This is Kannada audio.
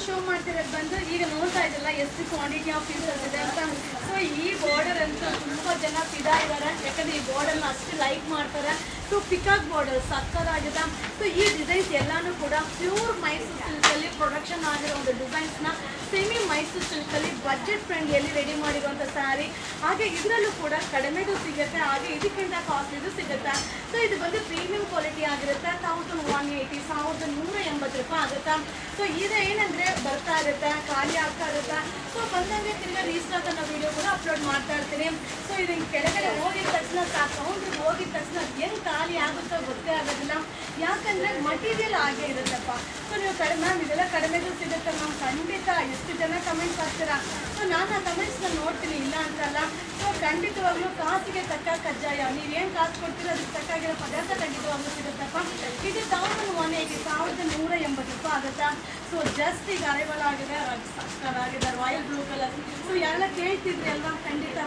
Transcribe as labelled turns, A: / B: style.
A: ಶೋ ಮಾಡ್ತಿರೋದು ಬಂದು ಈಗ ನೋಡ್ತಾ ಇದ್ದಲ್ಲ ಎಷ್ಟು ಕ್ವಾಂಟಿಟಿ ಆಫ್ ಪೀಸಸ್ ಇದೆ ಅಂತ. ಸೊ ಈ ಬಾರ್ಡರ್ ಅಂತೂ ತುಂಬ ಜನ ಫಿದಾ ಇದ್ದಾರೆ, ಯಾಕಂದರೆ ಈ ಬಾರ್ಡರ್ನ ಅಷ್ಟು ಲೈಕ್ ಮಾಡ್ತಾರೆ. ಸೊ ಪಿಕಾಕ್ ಬಾರ್ಡರ್ ಸಕ್ಕತ್ತಾಗಿದೆ. ಸೊ ಈ ಡಿಸೈನ್ಸ್ ಎಲ್ಲಾನು ಕೂಡ ಪ್ಯೂರ್ ಮೈಸೂರು ಸಿಲ್ಕಲ್ಲಿ ಪ್ರೊಡಕ್ಷನ್ ಆಗಿರೋ ಒಂದು ಡಿಸೈನ್ಸ್ನ ಸೆಮಿ ಮೈಸೂರು ಸಿಲ್ಕಲ್ಲಿ ಬಜೆಟ್ ಫ್ರೆಂಡ್ಲಿಯಲ್ಲಿ ರೆಡಿ ಮಾಡಿರುವಂಥ ಸ್ಯಾರಿ. ಹಾಗೆ ಇದರಲ್ಲೂ ಕೂಡ ಕಡಿಮೆದು ಸಿಗುತ್ತೆ, ಹಾಗೆ ಇದಕ್ಕಿಂತ ಕಾಸ್ಟ್ಲಿದು ಸಿಗುತ್ತೆ. ಸೊ ಇದು ಬಂದು ಪ್ರೀಮಿಯಂ ಕ್ವಾಲಿಟಿ ಆಗಿರುತ್ತೆ. 1180 1180 ರೂಪಾಯಿ ಆಗುತ್ತೆ. ಸೊ ಇದು ಏನಂದರೆ ಬರ್ತಾ ಇರುತ್ತೆ, ಖಾಲಿ ಆಗ್ತಾ ಇರುತ್ತೆ. ಸೊ ಬಂದಂಗೆ ತಿರ್ಗಿ ರೀಸ್ಟಾಕ್ ಅನ್ನೋ ವಿಡಿಯೋ ಕೂಡ ಅಪ್ಲೋಡ್ ಮಾಡ್ತಾ ಇರ್ತೀನಿ. ಸೊ ಇದು ಕೆಳಗಡೆ ಹೋಗಿದ ತಕ್ಷಣ ಕೌಂಟ್ರಿಗೆ ಹೋಗಿದ ತಕ್ಷಣ ಹೆಂಗೆ ಖಾಲಿ ಆಗುತ್ತೋ ಗೊತ್ತೇ ಆಗೋದಿಲ್ಲ, ಯಾಕಂದರೆ ಮಟೀರಿಯಲ್ ಆಗೇ ಇರುತ್ತಪ್ಪ. ಸೊ ನೀವು ಮ್ಯಾಮ್ ಇದೆಲ್ಲ ಕಡಿಮೆದು ಸಿಗುತ್ತೆ ಮ್ಯಾಮ್, ಖಂಡಿತ ಎಷ್ಟು ಜನ ಕಮೆಂಟ್ಸ್ ಹಾಕ್ತೀರಾ. ಸೊ ನಾನು ಆ ಕಮೆಂಟ್ಸ್ನ ನೋಡ್ತೀನಿ, ಇಲ್ಲ ಅಂತಲ್ಲ. ಸೊ ಖಂಡಿತವಾಗ್ಲೂ ಕಾಸಿಗೆ ತಕ್ಕ ಕಜ್ಜಾಯ, ನೀವೇನು ಕಾಸು ಕೊಡ್ತೀರೋ ಅದಕ್ಕೆ ತಕ್ಕಾಗಿರೋ ಪದಾರ್ಥ ಖಂಡಿತವಾಗ್ಲೂ ಸಿಗುತ್ತಪ್ಪ. ಇದು 1180 1180 ರೂಪಾಯಿ ಆಗುತ್ತಾ. ಸೊ ಜಸ್ಟ್ ಈಗ ಅರೈವಲ್ ಆಗಿದೆ, ಸಕ್ಕತ್ತಾಗಿದೆ ರಾಯಲ್ ಬ್ಲೂ ಕಲರ್. ಸೊ ಎಲ್ಲ ಕೇಳ್ತಿದ್ರಿ ಅಲ್ವಾ, ಖಂಡಿತ